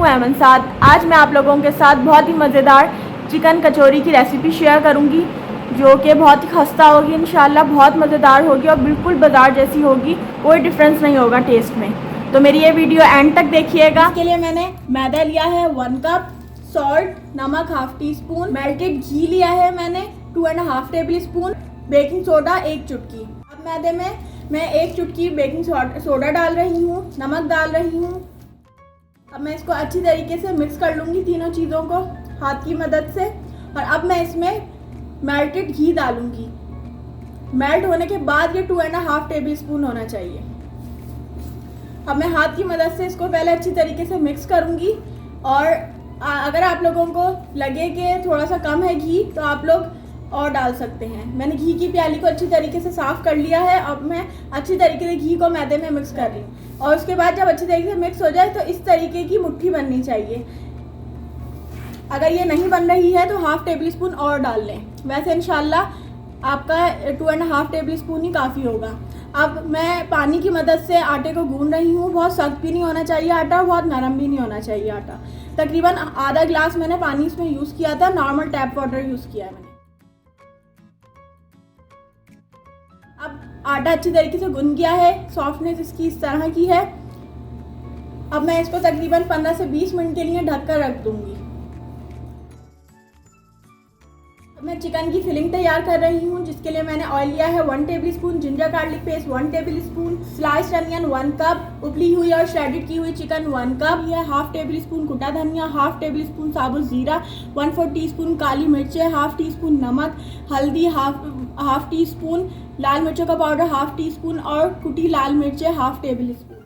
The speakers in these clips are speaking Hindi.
मैं अमन साद। आज मैं आप लोगों के साथ बहुत ही मज़ेदार चिकन कचौरी की रेसिपी शेयर करूंगी, जो कि बहुत ही खस्ता होगी इंशाल्लाह। बहुत मज़ेदार होगी और बिल्कुल बाज़ार जैसी होगी, कोई डिफरेंस नहीं होगा टेस्ट में। तो मेरी ये वीडियो एंड तक देखिएगा। इसके लिए मैंने मैदा लिया है 1 कप, सॉल्ट नमक हाफ टी स्पून, मेल्टेड घी लिया है मैंने 2.5 टेबल स्पून, बेकिंग सोडा 1 चुटकी। अब मैदे में मैं 1 चुटकी बेकिंग सोडा डाल रही हूँ, नमक डाल रही हूँ। अब मैं इसको अच्छी तरीके से मिक्स कर लूँगी तीनों चीज़ों को हाथ की मदद से। और अब मैं इसमें मेल्टेड घी डालूँगी। मेल्ट होने के बाद ये 2.5 टेबल स्पून होना चाहिए। अब मैं हाथ की मदद से इसको पहले अच्छी तरीके से मिक्स करूँगी। और अगर आप लोगों को लगे कि थोड़ा सा कम है घी, तो आप लोग और डाल सकते हैं। मैंने घी की प्याली को अच्छी तरीके से साफ़ कर लिया है। अब मैं अच्छी तरीके से घी को मैदे में मिक्स कर रही हूँ। और उसके बाद जब अच्छी तरीके से मिक्स हो जाए तो इस तरीके की मुट्ठी बननी चाहिए। अगर ये नहीं बन रही है तो हाफ टेबल स्पून और डाल लें। वैसे इंशाल्लाह आपका 2.5 टेबल स्पून ही काफ़ी होगा। अब मैं पानी की मदद से आटे को गूंद रही हूँ। बहुत सख्त भी नहीं होना चाहिए आटा, बहुत नरम भी नहीं होना चाहिए आटा। तकरीबन आधा गिलास मैंने पानी इसमें यूज़ किया था, नॉर्मल टैप वाटर यूज़ किया है मैंने। अब आटा अच्छी तरीके से गूंद गया है, सॉफ्टनेस इसकी इस तरह की है। अब मैं इसको तकरीबन 15 से 20 मिनट के लिए ढककर रख दूंगी। अब मैं चिकन की फिलिंग तैयार कर रही हूँ, जिसके लिए मैंने ऑयल लिया है 1 table spoon, ginger garlic paste 1 table spoon, sliced onion 1 cup, उबली हुई और श्रेडेड की हुई चिकन 1 कप, यह हाफ टेबल स्पून कुटा धनिया, हाफ टेबल स्पून साबुत जीरा, 1/4 टीस्पून काली मिर्चें, हाफ टी स्पून नमक, हल्दी हाफ टी स्पून, लाल मिर्चों का पाउडर हाफ टी स्पून और कुटी लाल मिर्चें हाफ टेबल स्पून।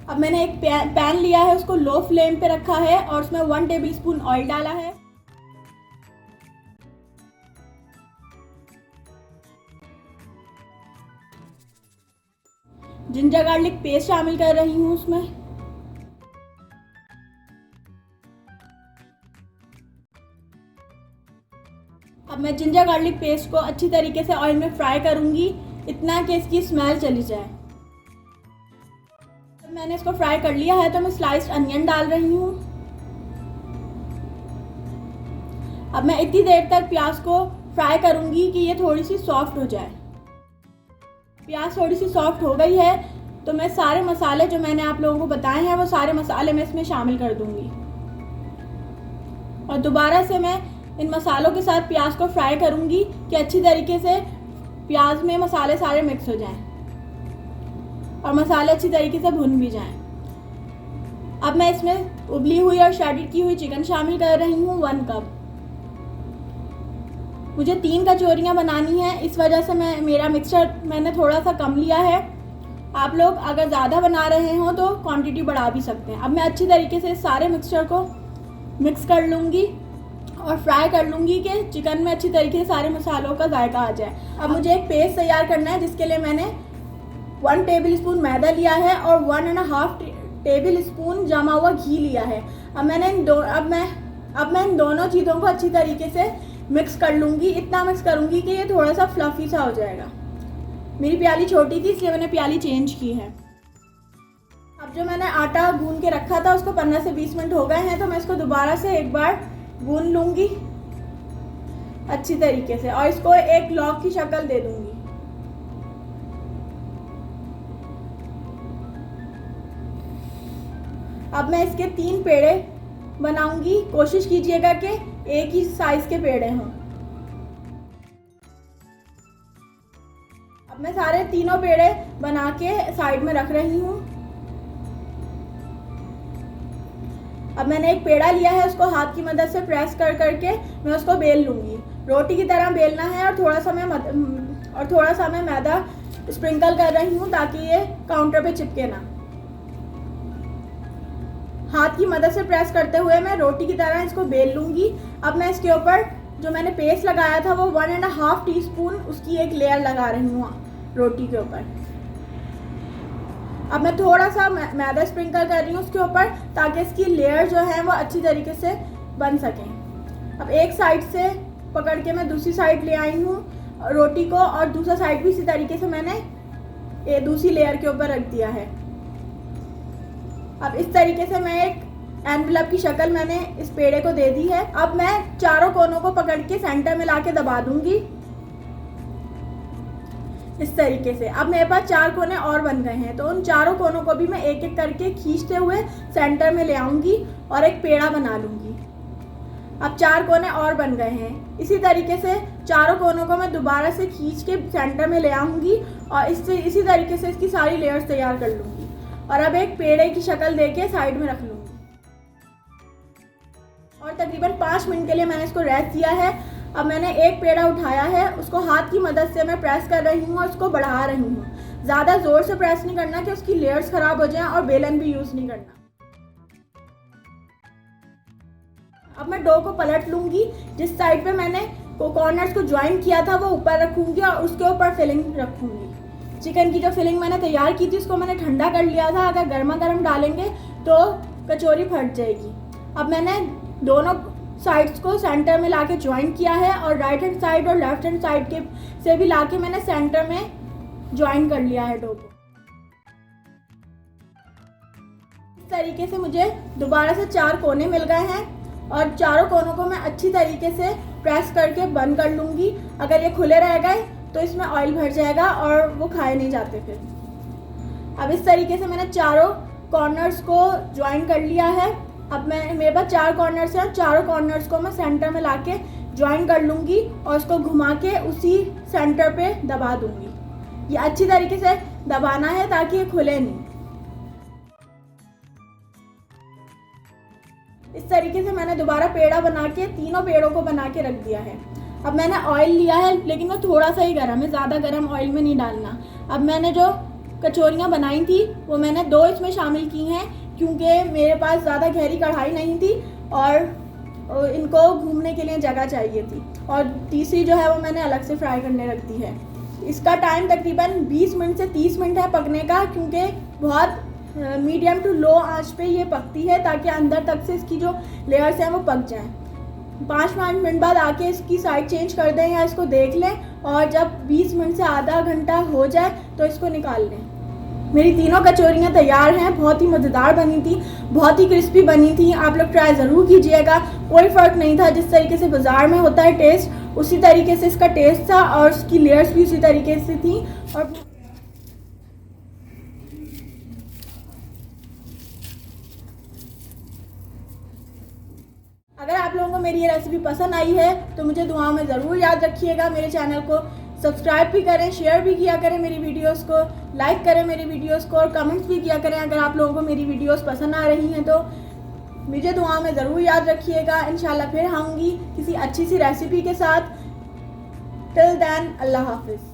अब मैंने एक पैन लिया है, उसको लो फ्लेम पे रखा है और उसमें 1 टेबल स्पून ऑयल डाला है। जिंजर गार्लिक पेस्ट शामिल कर रही हूँ उसमें। अब मैं जिंजर गार्लिक पेस्ट को अच्छी तरीके से ऑयल में फ्राई करूंगी, इतना कि इसकी स्मेल चली जाए। जब मैंने इसको फ्राई कर लिया है तो मैं स्लाइस्ड अनियन डाल रही हूँ। अब मैं इतनी देर तक प्याज को फ्राई करूंगी कि ये थोड़ी सी सॉफ्ट हो जाए। प्याज थोड़ी सी सॉफ्ट हो गई है तो मैं सारे मसाले जो मैंने आप लोगों को बताए हैं वो सारे मसाले मैं इसमें शामिल कर दूंगी। और दोबारा से मैं इन मसालों के साथ प्याज को फ्राई करूंगी कि अच्छी तरीके से प्याज में मसाले सारे मिक्स हो जाएं और मसाले अच्छी तरीके से भुन भी जाएं। अब मैं इसमें उबली हुई और श्रेडेड की हुई चिकन शामिल कर रही हूँ 1 कप। मुझे 3 कचौरियाँ बनानी है, इस वजह से मेरा मिक्सचर मैंने थोड़ा सा कम लिया है। आप लोग अगर ज़्यादा बना रहे हो तो क्वांटिटी बढ़ा भी सकते हैं। अब मैं अच्छी तरीके से सारे मिक्सचर को मिक्स कर लूँगी और फ्राई कर लूँगी कि चिकन में अच्छी तरीके से सारे मसालों का जायका आ जाए। अब मुझे एक पेस्ट तैयार करना है, जिसके लिए मैंने 1 टेबल स्पून मैदा लिया है और 1.5 टेबल स्पून जमा हुआ घी लिया है। अब मैं इन दोनों चीज़ों को अच्छी तरीके से मिक्स कर लूँगी। इतना मिक्स करूँगी कि ये थोड़ा सा फ्लफी सा हो जाएगा। मेरी प्याली छोटी थी इसलिए मैंने प्याली चेंज की है। अब जो मैंने आटा गूंद के रखा था उसको 15 से 20 मिनट हो गए हैं, तो मैं इसको दोबारा से एक बार गूंद लूँगी अच्छी तरीके से और इसको एक लॉक की शक्ल दे दूँगी। अब मैं इसके 3 पेड़े बनाऊंगी। कोशिश कीजिएगा कि एक ही साइज के पेड़े हों। अब मैं सारे तीनों पेड़े बना के साइड में रख रही हूँ। अब मैंने एक पेड़ा लिया है, उसको हाथ की मदद से प्रेस कर करके मैं उसको बेल लूँगी। रोटी की तरह बेलना है और थोड़ा सा मैं मैदा स्प्रिंकल कर रही हूँ ताकि ये काउंटर पे चिपके ना। हाथ की मदद से प्रेस करते हुए मैं रोटी की तरह इसको बेल लूँगी। अब मैं इसके ऊपर जो मैंने पेस्ट लगाया था वो 1.5 टीस्पून उसकी एक लेयर लगा रही हूँ रोटी के ऊपर। अब मैं थोड़ा सा मैदा स्प्रिंकल कर रही हूँ उसके ऊपर ताकि इसकी लेयर जो है वो अच्छी तरीके से बन सकें। अब एक साइड से पकड़ के मैं दूसरी साइड ले आई हूँ रोटी को और दूसरा साइड भी इसी तरीके से मैंने दूसरी लेयर के ऊपर रख दिया है। अब इस तरीके से मैं एक एनवेलप की शक्ल मैंने इस पेड़े को दे दी है। अब मैं चारों कोनों को पकड़ के सेंटर में लाके दबा दूंगी इस तरीके से। अब मेरे पास 4 कोने और बन गए हैं, तो उन चारों कोनों को भी मैं एक एक करके खींचते हुए सेंटर में ले आऊंगी और एक पेड़ा बना लूंगी। अब 4 कोने और बन गए हैं। इसी तरीके से चारों कोनों को मैं दोबारा से खींच के सेंटर में ले आऊंगी और इसी तरीके से इसकी सारी लेयर्स तैयार कर लूंगी और अब एक पेड़े की शक्ल देके साइड में रख लूंगी। और तकरीबन 5 मिनट के लिए मैंने इसको रेस्ट दिया है। अब मैंने एक पेड़ा उठाया है, उसको हाथ की मदद से मैं प्रेस कर रही हूँ और उसको बढ़ा रही हूँ। ज़्यादा ज़ोर से प्रेस नहीं करना कि उसकी लेयर्स ख़राब हो जाएं, और बेलन भी यूज़ नहीं करना। अब मैं डो को पलट लूँगी। जिस साइड पे मैंने कॉर्नर्स को ज्वाइन किया था वो ऊपर रखूँगी और उसके ऊपर फिलिंग रखूँगी। चिकन की जो फिलिंग मैंने तैयार की थी उसको मैंने ठंडा कर लिया था, अगर गर्मा गर्म डालेंगे तो कचौरी फट जाएगी। अब मैंने दोनों साइड्स को सेंटर में लाके ज्वाइन किया है और राइट हैंड साइड और लेफ्ट हैंड साइड के से भी लाके मैंने सेंटर में ज्वाइन कर लिया है डो को। इस तरीके से मुझे दोबारा से 4 कोने मिल गए हैं और चारों कोनों को मैं अच्छी तरीके से प्रेस करके बंद कर लूँगी। अगर ये खुले रह गए तो इसमें ऑयल भर जाएगा और वो खाए नहीं जाते फिर। अब इस तरीके से मैंने चारों कॉर्नर्स को ज्वाइन कर लिया है। अब मेरे पास 4 कॉर्नर्स हैं, चारों कॉर्नर्स को मैं सेंटर में लाके ज्वाइन कर लूँगी और उसको घुमा के उसी सेंटर पे दबा दूँगी। ये अच्छी तरीके से दबाना है ताकि ये खुले नहीं। इस तरीके से मैंने दोबारा पेड़ा बना के तीनों पेड़ों को बना के रख दिया है। अब मैंने ऑयल लिया है, लेकिन वो थोड़ा सा ही गर्म है, ज़्यादा गर्म ऑयल में नहीं डालना। अब मैंने जो कचौरियाँ बनाई थी वो मैंने 2 इसमें शामिल की हैं, क्योंकि मेरे पास ज़्यादा गहरी कढ़ाई नहीं थी और इनको घूमने के लिए जगह चाहिए थी। और तीसरी जो है वो मैंने अलग से फ्राई करने रख दी है। इसका टाइम तकरीबन 20 मिनट से 30 मिनट है पकने का, क्योंकि बहुत मीडियम टू लो आंच पे ये पकती है ताकि अंदर तक से इसकी जो लेयर्स हैं वो पक जाएं। 5-5 मिनट बाद आके इसकी साइड चेंज कर दें या इसको देख लें, और जब 20 मिनट से आधा घंटा हो जाए तो इसको निकाल लें। मेरी तीनों कचौरियाँ तैयार हैं। बहुत ही मज़ेदार बनी थी, बहुत ही क्रिस्पी बनी थी। आप लोग ट्राई ज़रूर कीजिएगा। कोई फ़र्क नहीं था, जिस तरीके से बाज़ार में होता है टेस्ट उसी तरीके से इसका टेस्ट था और उसकी लेयर्स भी उसी तरीके से थी। और अगर आप लोगों को मेरी ये रेसिपी पसंद आई है तो मुझे दुआओं में ज़रूर याद रखिएगा। मेरे चैनल को सब्सक्राइब भी करें, शेयर भी किया करें मेरी वीडियोस को, लाइक करें मेरी वीडियोस को और कमेंट्स भी किया करें अगर आप लोगों को मेरी वीडियोस पसंद आ रही हैं तो। मुझे दुआओं में ज़रूर याद रखिएगा। इंशाल्लाह फिर आऊँगी किसी अच्छी सी रेसिपी के साथ। टिल देन, अल्लाह हाफिज़।